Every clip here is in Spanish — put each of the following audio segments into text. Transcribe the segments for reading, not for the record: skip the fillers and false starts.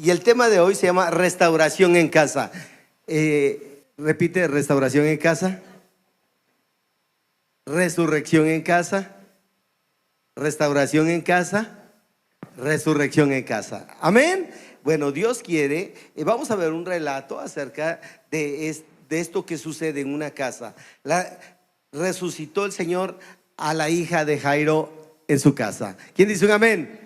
Y el tema de hoy se llama restauración en casa. Repite, restauración en casa, resurrección en casa, restauración en casa, resurrección en casa. Amén. Bueno, Dios quiere, vamos a ver un relato acerca de esto que sucede en una casa. Resucitó el Señor a la hija de Jairo en su casa. ¿Quién dice un amén?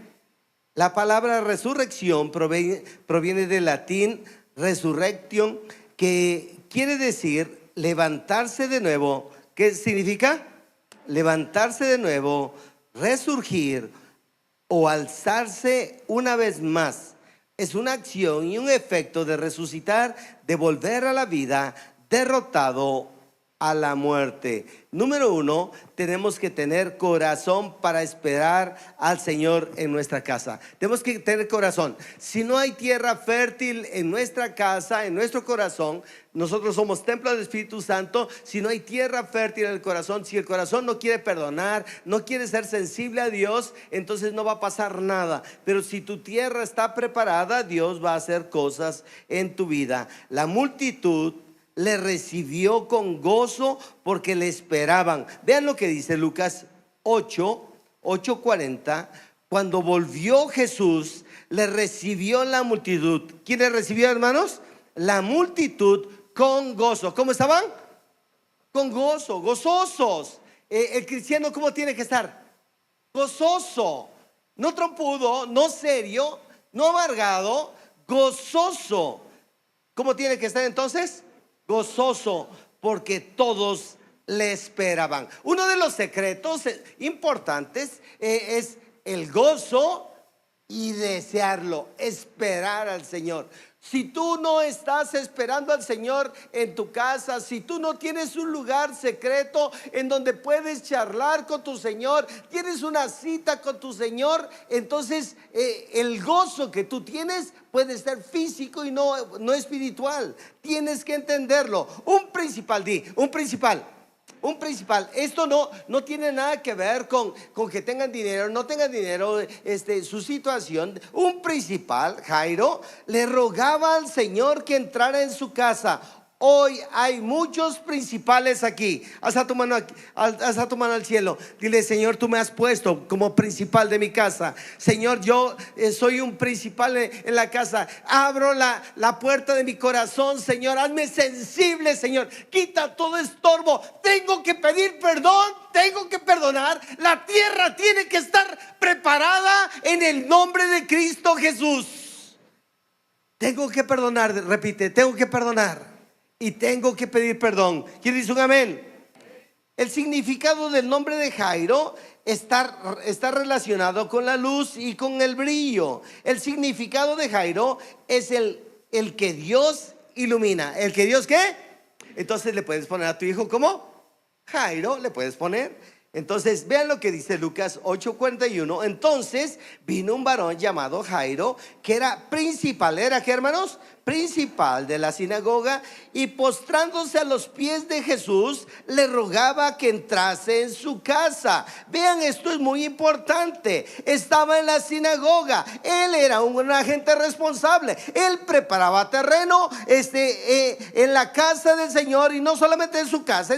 La palabra resurrección proviene del latín resurrection, que quiere decir levantarse de nuevo. ¿Qué significa? Levantarse de nuevo, resurgir o alzarse una vez más. Es una acción y un efecto de resucitar, de volver a la vida, derrotado a la muerte. Número uno, tenemos que tener corazón para esperar al Señor en nuestra casa. Tenemos que tener corazón. Si no hay tierra fértil en nuestra casa, en nuestro corazón, nosotros somos templo del Espíritu Santo. Si no hay tierra fértil en el corazón, si el corazón no quiere perdonar, no quiere ser sensible a Dios, entonces no va a pasar nada. Pero si tu tierra está preparada, Dios va a hacer cosas en tu vida. La multitud le recibió con gozo porque le esperaban. Vean lo que dice Lucas 8:40. Cuando volvió Jesús, le recibió la multitud. ¿Quién le recibió, hermanos? La multitud con gozo. ¿Cómo estaban? Con gozo, gozosos. El cristiano, ¿cómo tiene que estar? Gozoso, no trompudo, no serio, no amargado, gozoso. ¿Cómo tiene que estar entonces? Gozoso, porque todos le esperaban. Uno de los secretos importantes es el gozo y desearlo, esperar al Señor. Si tú no estás esperando al Señor en tu casa, si tú no tienes un lugar secreto en donde puedes charlar con tu Señor, tienes una cita con tu Señor, entonces el gozo que tú tienes puede ser físico y no espiritual. Tienes que entenderlo. Un principal, esto no tiene nada que ver con que tengan dinero, no tengan dinero, su situación. Un principal, Jairo, le rogaba al Señor que entrara en su casa. Hoy hay muchos principales aquí. Alza tu mano al cielo. Dile: Señor, tú me has puesto como principal de mi casa. Señor, yo soy un principal en la casa. Abro la puerta de mi corazón, Señor. Hazme sensible, Señor. Quita todo estorbo. Tengo que pedir perdón, tengo que perdonar. La tierra tiene que estar preparada en el nombre de Cristo Jesús. Tengo que perdonar, repite, tengo que perdonar. Y tengo que pedir perdón. ¿Quién dice un amén? El significado del nombre de Jairo está relacionado con la luz y con el brillo. El significado de Jairo es el que Dios ilumina. ¿El que Dios qué? Entonces le puedes poner a tu hijo como Jairo, le puedes poner. Entonces vean lo que dice Lucas 8:41. Entonces vino un varón llamado Jairo, que era principal. ¿Era qué, hermanos? Principal de la sinagoga, y postrándose a los pies de Jesús, le rogaba que entrase en su casa. Vean, esto es muy importante. Estaba en la sinagoga. Él era un agente responsable. Él preparaba terreno en la casa del Señor, y no solamente en su casa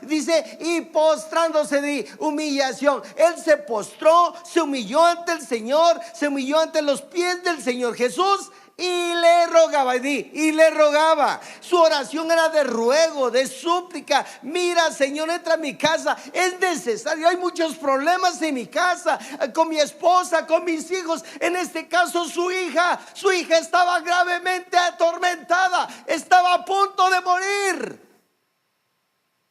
dice, y postrándose de humillación. Él se postró, se humilló ante el Señor, se humilló ante los pies del Señor Jesús. Y le rogaba. Su oración era de ruego, de súplica. Mira, Señor, entra a mi casa. Es necesario, hay muchos problemas en mi casa, con mi esposa, con mis hijos. En este caso su hija estaba gravemente atormentada, estaba a punto de morir.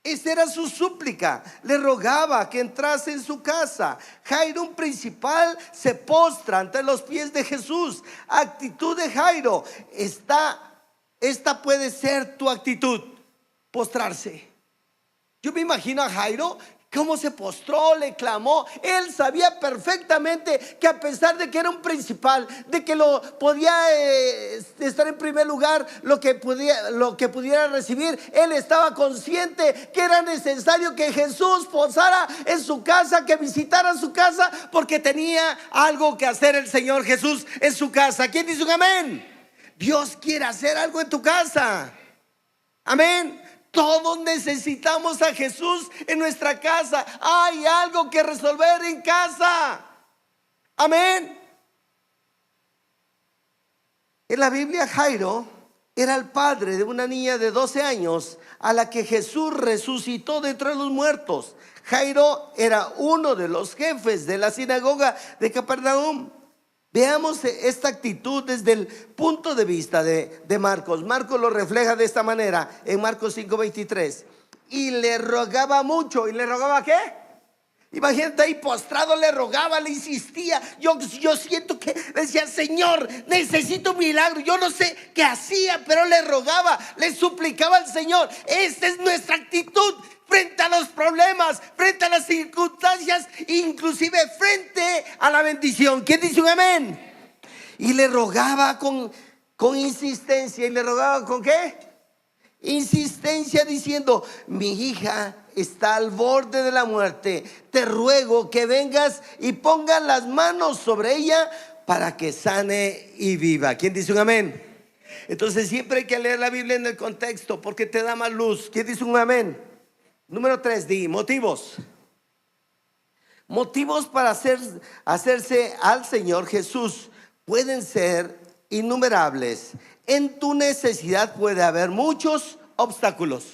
Esa era su súplica. Le rogaba que entrase en su casa. Jairo, un principal, se postra ante los pies de Jesús. Actitud de Jairo. Esta puede ser tu actitud: postrarse. Yo me imagino a Jairo cómo se postró, le clamó. Él sabía perfectamente que a pesar de que era un principal, de que lo podía estar en primer lugar, lo que pudiera recibir, él estaba consciente que era necesario que Jesús posara en su casa, que visitara su casa, porque tenía algo que hacer el Señor Jesús en su casa. ¿Quién dice un amén? Dios quiere hacer algo en tu casa. Amén. Todos necesitamos a Jesús en nuestra casa. Hay algo que resolver en casa. Amén. En la Biblia, Jairo era el padre de una niña de 12 años a la que Jesús resucitó de entre los muertos. Jairo era uno de los jefes de la sinagoga de Capernaum. Veamos esta actitud desde el punto de vista de Marcos. Marcos lo refleja de esta manera en Marcos 5:23. Y le rogaba mucho. ¿Y le rogaba qué? Imagínate ahí postrado, le rogaba, le insistía. Yo siento que decía: Señor, necesito un milagro. Yo no sé qué hacía, pero le rogaba, le suplicaba al Señor. Esta es nuestra actitud frente a los problemas, frente a las circunstancias, inclusive frente a la bendición. ¿Quién dice un amén? Y le rogaba con insistencia. ¿Y le rogaba con qué? Insistencia, diciendo: mi hija está al borde de la muerte. Te ruego que vengas y pongas las manos sobre ella para que sane y viva. ¿Quién dice un amén? Entonces siempre hay que leer la Biblia en el contexto, porque te da más luz. ¿Quién dice un amén? Número 3, di motivos. Motivos para hacerse al Señor Jesús pueden ser innumerables. En tu necesidad puede haber muchos obstáculos.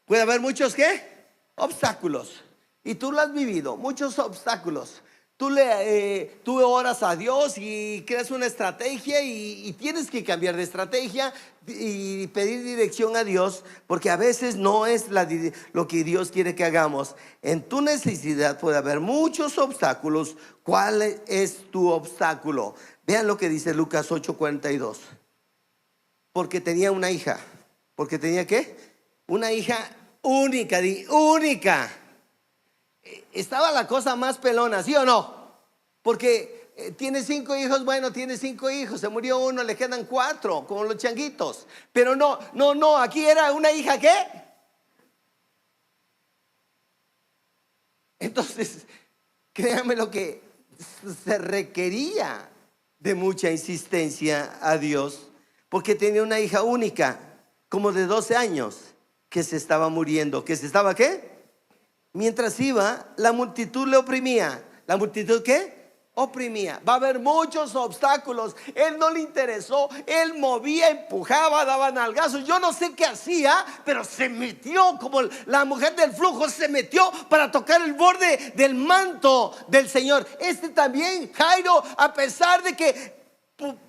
¿Puede haber muchos qué? Obstáculos. Y tú lo has vivido, muchos obstáculos. Tú oras a Dios y creas una estrategia y tienes que cambiar de estrategia y pedir dirección a Dios, porque a veces no es lo que Dios quiere que hagamos. En tu necesidad puede haber muchos obstáculos. ¿Cuál es tu obstáculo? Vean lo que dice Lucas 8:42. Porque tenía una hija. ¿Porque tenía qué? Una hija única, única. Estaba la cosa más pelona, ¿sí o no? Porque tiene 5 hijos, bueno, tiene 5 hijos, se murió uno, le quedan 4, como los changuitos. Pero no, aquí era una hija, ¿qué? Entonces, créanme lo que se requería de mucha insistencia a Dios, porque tenía una hija única, como de 12 años, que se estaba muriendo. ¿Que se estaba qué? Mientras iba, la multitud le oprimía. ¿La multitud qué? Oprimía. Va a haber muchos obstáculos. Él no le interesó. Él movía, empujaba, daba nalgazos. Yo no sé qué hacía, pero se metió como la mujer del flujo. Se metió para tocar el borde del manto del Señor. También, Jairo, a pesar de que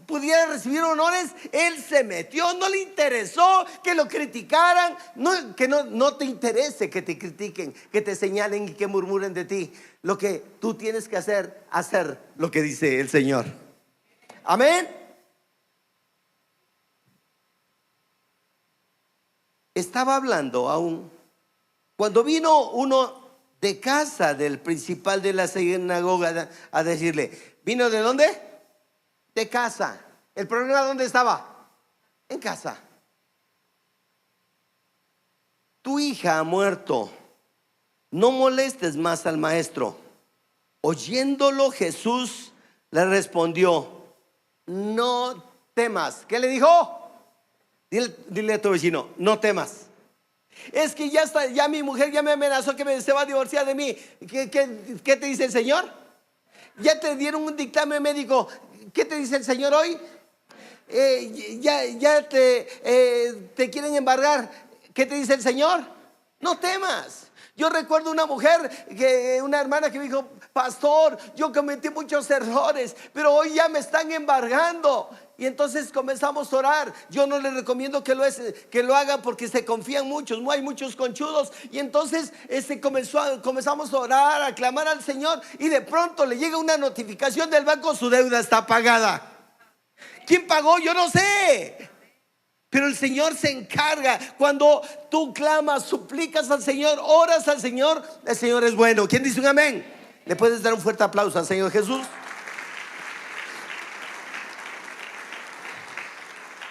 pudiera recibir honores, él se metió. No le interesó que lo criticaran. Que no te interese que te critiquen, que te señalen y que murmuren de ti. Lo que tú tienes que hacer lo que dice el Señor. Amén. Estaba hablando aún cuando vino uno de casa del principal de la sinagoga a decirle. ¿Vino de dónde? De casa. ¿El problema dónde estaba? En casa. Tu hija ha muerto. No molestes más al maestro. Oyéndolo, Jesús le respondió: no temas. ¿Qué le dijo? Dile a tu vecino: no temas. Es que ya mi mujer ya me amenazó que se va a divorciar de mí. ¿Qué te dice el Señor? Ya te dieron un dictamen médico. ¿Qué te dice el Señor hoy? Ya te quieren embargar. ¿Qué te dice el Señor? No temas. Yo recuerdo una hermana que me dijo: pastor, yo cometí muchos errores, pero hoy ya me están embargando. Y entonces comenzamos a orar. Yo no les recomiendo que lo hagan, porque se confían muchos, hay muchos conchudos. Y entonces comenzamos a orar, a clamar al Señor, y de pronto le llega una notificación del banco: su deuda está pagada. ¿Quién pagó? Yo no sé. Pero el Señor se encarga. Cuando tú clamas, suplicas al Señor, oras al Señor, el Señor es bueno. ¿Quién dice un amén? ¿Le puedes dar un fuerte aplauso al Señor Jesús?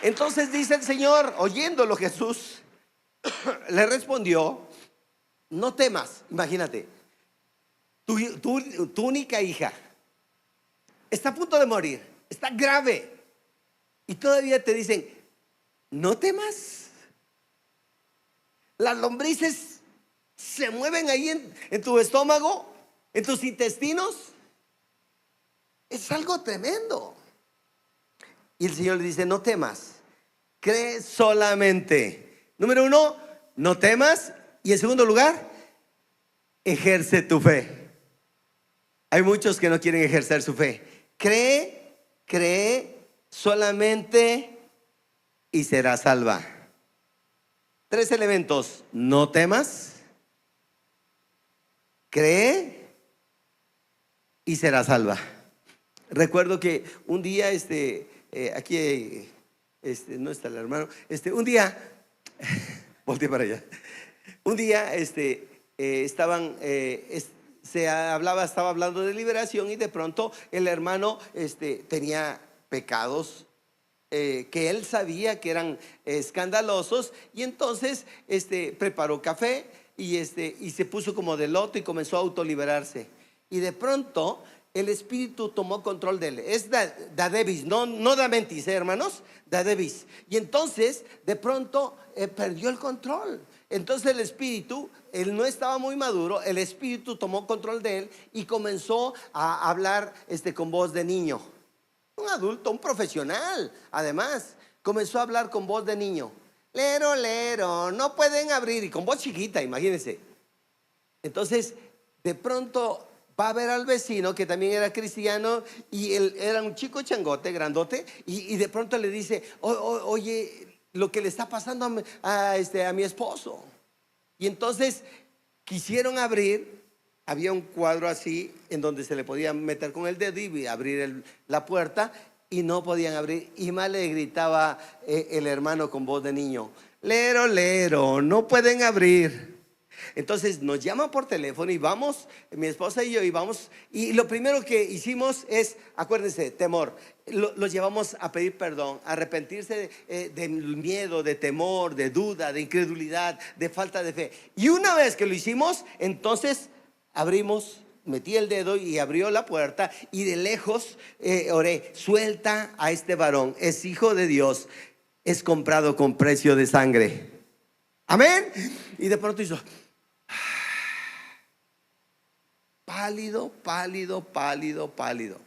Entonces dice el Señor, oyéndolo Jesús, le respondió: no temas. Imagínate, tu única hija está a punto de morir, está grave, y todavía te dicen: no temas. Las lombrices se mueven ahí en tu estómago, en tus intestinos. Es algo tremendo. Y el Señor le dice: no temas, cree solamente. Número uno, no temas. Y en segundo lugar, ejerce tu fe. Hay muchos que no quieren ejercer su fe. Cree solamente y serás salva. 3 elementos: no temas, cree y serás salva. Recuerdo que un día aquí no está el hermano. Un día volteé para allá. Un día estaba hablando de liberación, y de pronto el hermano tenía pecados que él sabía que eran escandalosos, y entonces preparó café y se puso como de loto y comenzó a autoliberarse. Y de pronto el Espíritu tomó control de él. Es Dadevis, no da mentis, hermanos, Dadevis. Y entonces de pronto perdió el control. Entonces el Espíritu, él no estaba muy maduro, el Espíritu tomó control de él y comenzó a hablar con voz de niño. Un adulto, un profesional, además, comenzó a hablar con voz de niño. Lero, lero, no pueden abrir. Y con voz chiquita, imagínense. Entonces, de pronto va a ver al vecino, que también era cristiano, y él era un chico changote, grandote, y de pronto le dice: oye, lo que le está pasando a mi esposo. Y entonces quisieron abrir. Había un cuadro así en donde se le podía meter con el dedo y abrir la puerta, y no podían abrir. Y más le gritaba el hermano con voz de niño: lero, lero, no pueden abrir. Entonces nos llaman por teléfono y vamos, mi esposa y yo, y vamos. Y lo primero que hicimos es, acuérdense, temor. Los llevamos a pedir perdón, a arrepentirse de miedo, de temor, de duda, de incredulidad, de falta de fe. Y una vez que lo hicimos, entonces abrimos, metí el dedo y abrió la puerta, y de lejos oré: suelta a este varón, es hijo de Dios, es comprado con precio de sangre. Amén. Y de pronto hizo pálido, pálido, pálido, pálido.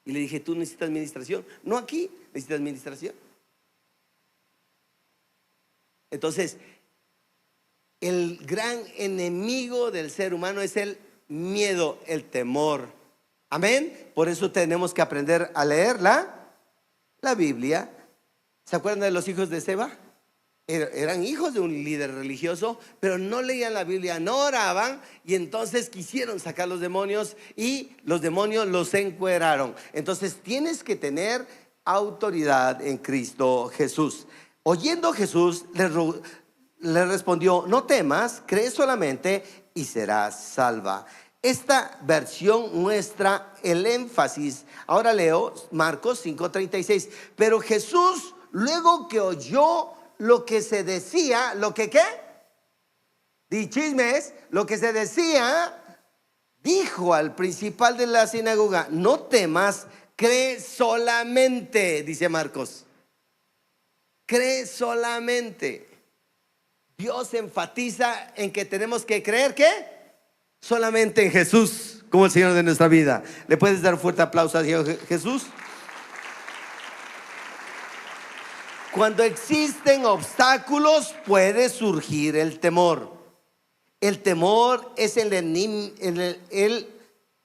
Y le dije: ¿tú necesitas administración? No, aquí necesitas administración. Entonces, el gran enemigo del ser humano es el miedo, el temor. Amén. Por eso tenemos que aprender a leer la Biblia. ¿Se acuerdan de los hijos de Seba? Eran hijos de un líder religioso, pero no leían la Biblia, no oraban, y entonces quisieron sacar los demonios, y los demonios los encueraron. Entonces tienes que tener autoridad en Cristo Jesús. Oyendo Jesús le respondió: no temas, cree solamente y serás salva. Esta versión muestra el énfasis. Ahora leo Marcos 5:36. Pero Jesús, luego que oyó lo que se decía, lo que ¿qué? Di chismes, lo que se decía, dijo al principal de la sinagoga: no temas, cree solamente, dice Marcos. Cree solamente. Dios enfatiza en que tenemos que creer ¿qué? Solamente en Jesús, como el Señor de nuestra vida. ¿Le puedes dar un fuerte aplauso al Señor Jesús? Cuando existen obstáculos, puede surgir el temor. El temor es el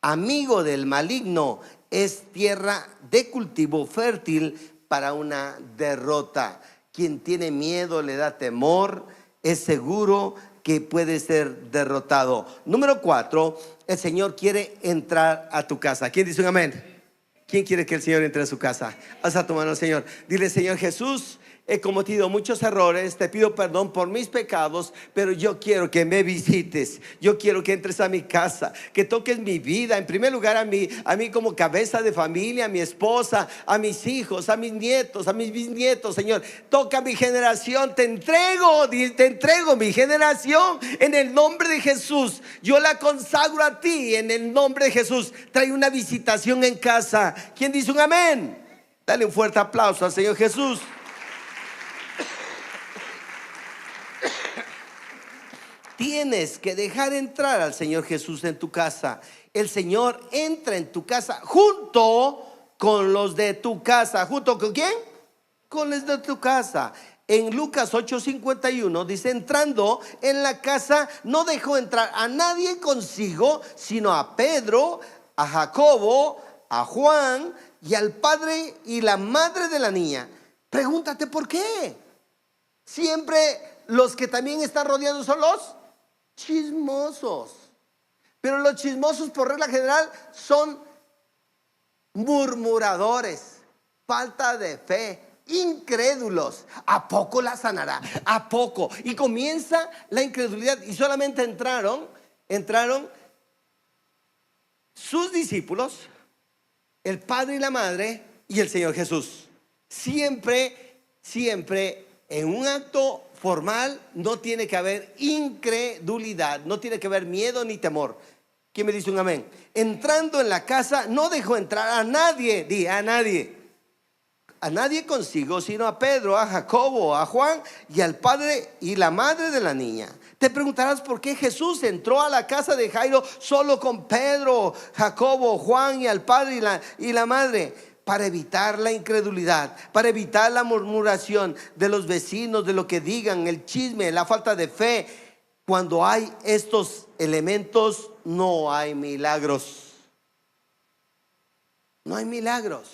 amigo del maligno. Es tierra de cultivo fértil para una derrota. Quien tiene miedo, le da temor, es seguro que puede ser derrotado. Número 4, el Señor quiere entrar a tu casa. ¿Quién dice un amén? ¿Quién quiere que el Señor entre a su casa? Alza tu mano, Señor. Dile: Señor Jesús, he cometido muchos errores, te pido perdón por mis pecados, pero yo quiero que me visites, yo quiero que entres a mi casa, que toques mi vida, en primer lugar a mí como cabeza de familia, a mi esposa, a mis hijos, a mis nietos, a mis bisnietos, Señor, toca mi generación, te entrego mi generación en el nombre de Jesús, yo la consagro a ti en el nombre de Jesús. Trae una visitación en casa. ¿Quién dice un amén? Dale un fuerte aplauso al Señor Jesús. Tienes que dejar entrar al Señor Jesús en tu casa. El Señor entra en tu casa junto con los de tu casa. ¿Junto con quién? Con los de tu casa. En Lucas 8:51 dice: entrando en la casa no dejó entrar a nadie consigo, sino a Pedro, a Jacobo, a Juan y al padre y la madre de la niña. Pregúntate por qué. Siempre los que también están rodeados son los chismosos. Pero los chismosos por regla general son murmuradores, falta de fe, incrédulos. ¿A poco la sanará? ¿A poco? Y comienza la incredulidad. Y solamente entraron sus discípulos, el padre y la madre y el Señor Jesús. Siempre en un acto formal no tiene que haber incredulidad, no tiene que haber miedo ni temor. ¿Quién me dice un amén? Entrando en la casa no dejó entrar a nadie, a nadie consigo, sino a Pedro, a Jacobo, a Juan y al padre y la madre de la niña. Te preguntarás por qué Jesús entró a la casa de Jairo solo con Pedro, Jacobo, Juan y al padre y la madre. Para evitar la incredulidad, para evitar la murmuración de los vecinos, de lo que digan, el chisme, la falta de fe. Cuando hay estos elementos, no hay milagros. No hay milagros.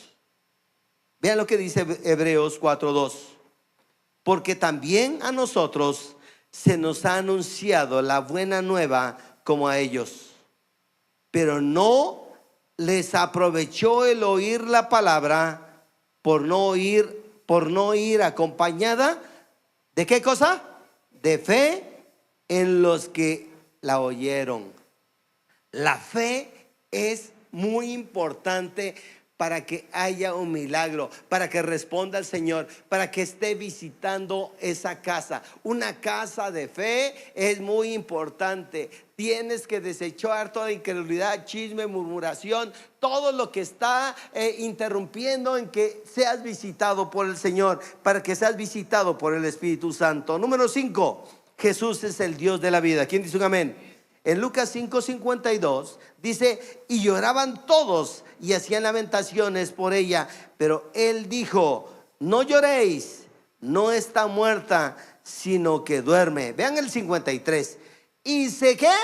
Vean lo que dice Hebreos 4:2. Porque también a nosotros se nos ha anunciado la buena nueva como a ellos. Pero no les aprovechó el oír la palabra por no ir acompañada ¿de qué cosa? De fe en los que la oyeron. La fe es muy importante para que haya un milagro, para que responda el Señor, para que esté visitando esa casa. Una casa de fe es muy importante. Tienes que desechar toda incredulidad, chisme, murmuración, todo lo que está interrumpiendo en que seas visitado por el Señor, para que seas visitado por el Espíritu Santo. Número 5, Jesús es el Dios de la vida. ¿Quién dice un amén? En Lucas 5:52 dice: y lloraban todos y hacían lamentaciones por ella, pero él dijo: no lloréis, no está muerta, sino que duerme. Vean el 53. ¿Y qué?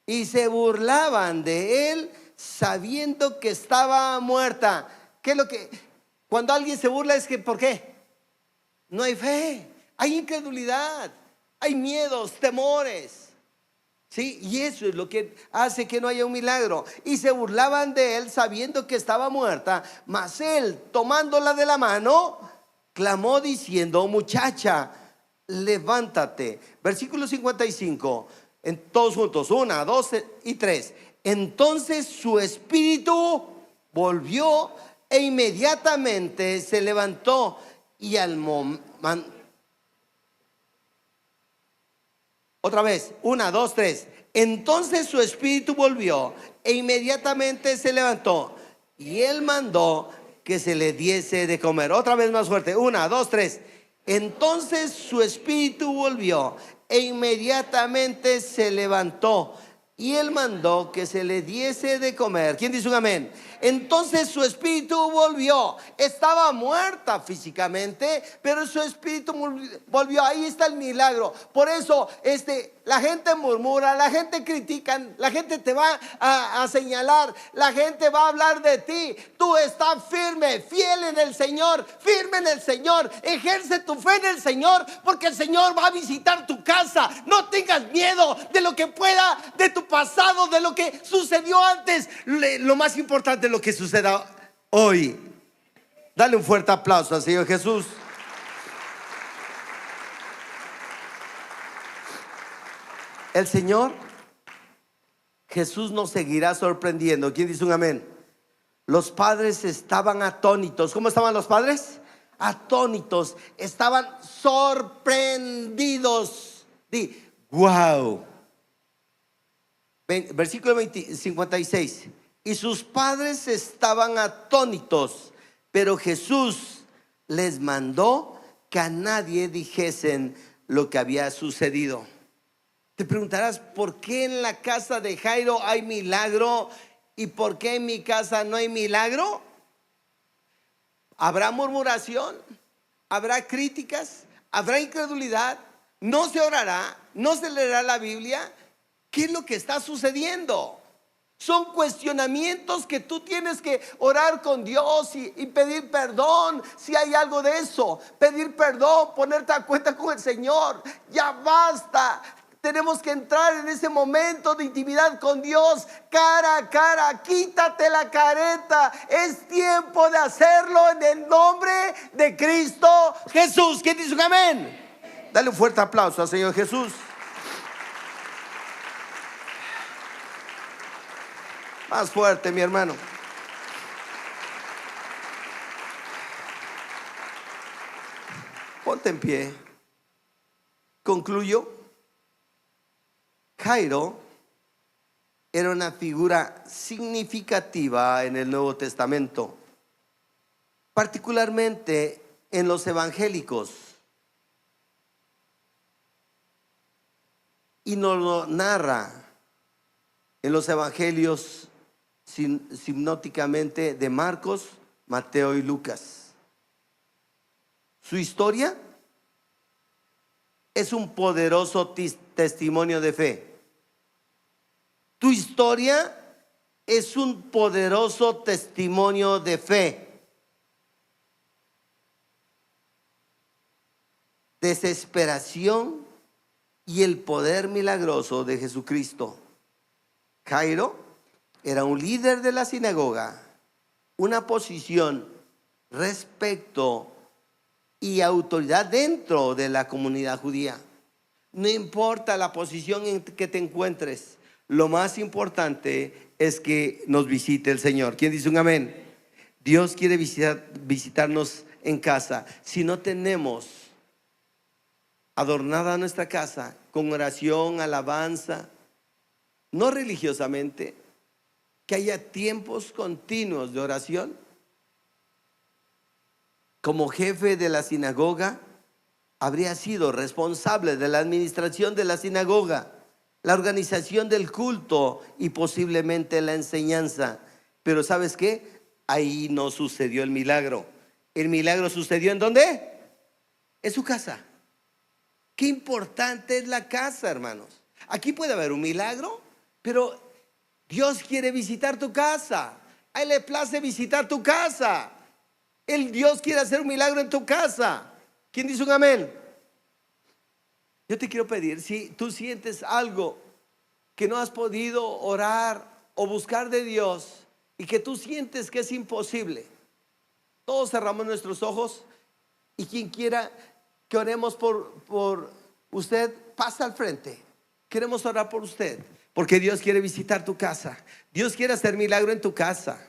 Y se burlaban de él sabiendo que estaba muerta. ¿Qué es lo que? Cuando alguien se burla es que ¿por qué? No hay fe, hay incredulidad, hay miedos, temores. Sí, y eso es lo que hace que no haya un milagro. Y se burlaban de él sabiendo que estaba muerta, mas él, tomándola de la mano, clamó diciendo: muchacha, levántate. Versículo 55, todos juntos, 1, 2 y 3. Entonces su espíritu volvió e inmediatamente se levantó, y al momento, otra vez, 1, 2, 3. Entonces su espíritu volvió e inmediatamente se levantó, y él mandó que se le diese de comer. Otra vez más fuerte, 1, 2, 3. Entonces su espíritu volvió e inmediatamente se levantó, y él mandó que se le diese de comer. ¿Quién dice un amén? Entonces su espíritu volvió. Estaba muerta físicamente, pero su espíritu volvió. Ahí está el milagro. Por eso la gente murmura, la gente critica, la gente te va a señalar, la gente va a hablar de ti. Tú estás firme, fiel en el Señor, firme en el Señor. Ejerce tu fe en el Señor, porque el Señor va a visitar tu casa. No tengas miedo de lo que pueda, de tu pasado, de lo que sucedió antes. Lo más importante es lo que suceda hoy. Dale un fuerte aplauso al Señor Jesús. El Señor Jesús nos seguirá sorprendiendo. ¿Quién dice un amén? Los padres estaban atónitos. ¿Cómo estaban los padres? Atónitos. Estaban sorprendidos. Di, wow. Versículo 56. Y sus padres estaban atónitos, pero Jesús les mandó que a nadie dijesen lo que había sucedido. Te preguntarás, ¿por qué en la casa de Jairo hay milagro y por qué en mi casa no hay milagro? ¿Habrá murmuración? ¿Habrá críticas? ¿Habrá incredulidad? ¿No se orará? ¿No se leerá la Biblia? ¿Qué es lo que está sucediendo? Son cuestionamientos que tú tienes que orar con Dios y pedir perdón si hay algo de eso. Pedir perdón, ponerte a cuenta con el Señor. Ya basta. Tenemos que entrar en ese momento de intimidad con Dios, cara a cara. Quítate la careta. Es tiempo de hacerlo en el nombre de Cristo Jesús. ¿Quién dice un amén? Dale un fuerte aplauso al Señor Jesús. Más fuerte, mi hermano. Ponte en pie. Concluyo. Jairo era una figura significativa en el Nuevo Testamento, particularmente en los evangélicos. Y nos lo narra en los evangelios sinópticamente de Marcos, Mateo y Lucas. Su historia es un poderoso testimonio de fe. Tu historia es un poderoso testimonio de fe. Desesperación y el poder milagroso de Jesucristo. Jairo era un líder de la sinagoga, una posición, respecto y autoridad dentro de la comunidad judía. No importa la posición en que te encuentres, lo más importante es que nos visite el Señor. ¿Quién dice un amén? Dios quiere visitarnos en casa. Si no tenemos adornada nuestra casa con oración, alabanza, no religiosamente, que haya tiempos continuos de oración. Como jefe de la sinagoga, habría sido responsable de la administración de la sinagoga, la organización del culto y posiblemente la enseñanza. Pero ¿sabes qué? Ahí no sucedió el milagro. ¿El milagro sucedió en dónde? En su casa. Qué importante es la casa, hermanos. Aquí puede haber un milagro, pero Dios quiere visitar tu casa. A Él le place visitar tu casa. Dios quiere hacer un milagro en tu casa. ¿Quién dice un amén? Yo te quiero pedir, si tú sientes algo que no has podido orar o buscar de Dios y que tú sientes que es imposible, todos cerramos nuestros ojos y quien quiera que oremos por usted, pasa al frente. Queremos orar por usted porque Dios quiere visitar tu casa. Dios quiere hacer milagro en tu casa.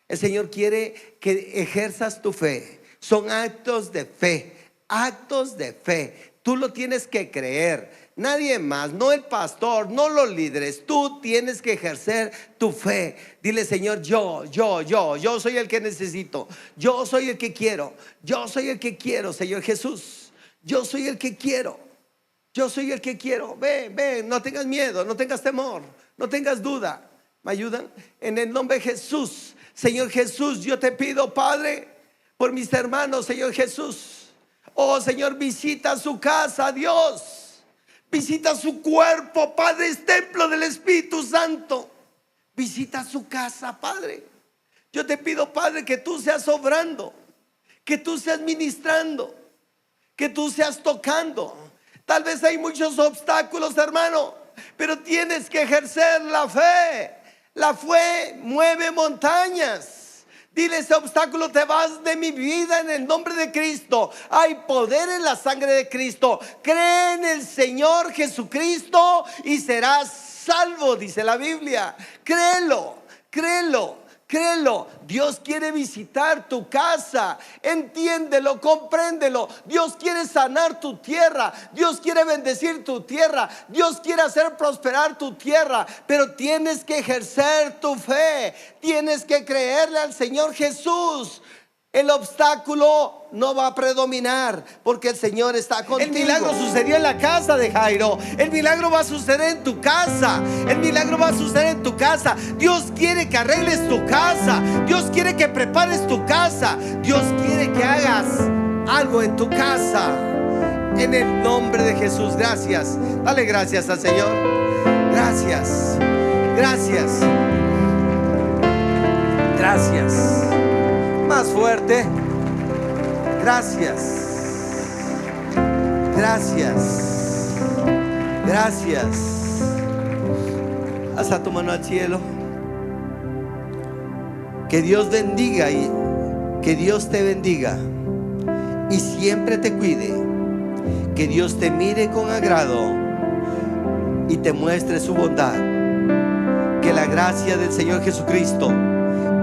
El Señor quiere que ejerzas tu fe. Son actos de fe, actos de fe. Tú lo tienes que creer, nadie más, no el pastor, no los líderes. Tú tienes que ejercer tu fe. Dile: Señor, yo soy el que necesito, yo soy el que quiero, yo soy el que quiero, Señor Jesús. Yo soy el que quiero, yo soy el que quiero. Ven, no tengas miedo, no tengas temor, no tengas duda. ¿Me ayudan? En el nombre de Jesús. Señor Jesús, yo te pido, Padre, por mis hermanos, Señor Jesús. Oh Señor, visita su casa, Dios. Visita su cuerpo, Padre, es templo del Espíritu Santo. Visita su casa, Padre. Yo te pido, Padre, que tú seas obrando, que tú seas ministrando, que tú seas tocando. Tal vez hay muchos obstáculos, hermano, pero tienes que ejercer la fe. La fe mueve montañas. Dile: ese obstáculo, te vas de mi vida en el nombre de Cristo. Hay poder en la sangre de Cristo. Cree en el Señor Jesucristo y serás salvo, dice la Biblia. Créelo, créelo. Créelo, Dios quiere visitar tu casa. Entiéndelo, compréndelo. Dios quiere sanar tu tierra. Dios quiere bendecir tu tierra. Dios quiere hacer prosperar tu tierra. Pero tienes que ejercer tu fe. Tienes que creerle al Señor Jesús. El obstáculo no va a predominar porque el Señor está contigo. El milagro sucedió en la casa de Jairo. El milagro va a suceder en tu casa. El milagro va a suceder en tu casa. Dios quiere que arregles tu casa. Dios quiere que prepares tu casa. Dios quiere que hagas algo en tu casa. En el nombre de Jesús. Gracias. Dale gracias al Señor. Gracias. Gracias. Gracias. Más fuerte. Gracias. Gracias. Gracias. Alza tu mano al cielo. Que Dios bendiga y que Dios te bendiga y siempre te cuide. Que Dios te mire con agrado y te muestre su bondad. Que la gracia del Señor Jesucristo,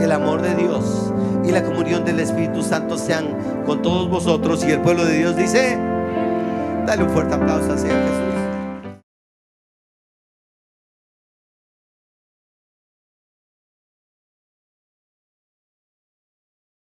el amor de Dios y la comunión del Espíritu Santo sean con todos vosotros. Y el pueblo de Dios dice: dale un fuerte aplauso al Señor Jesús.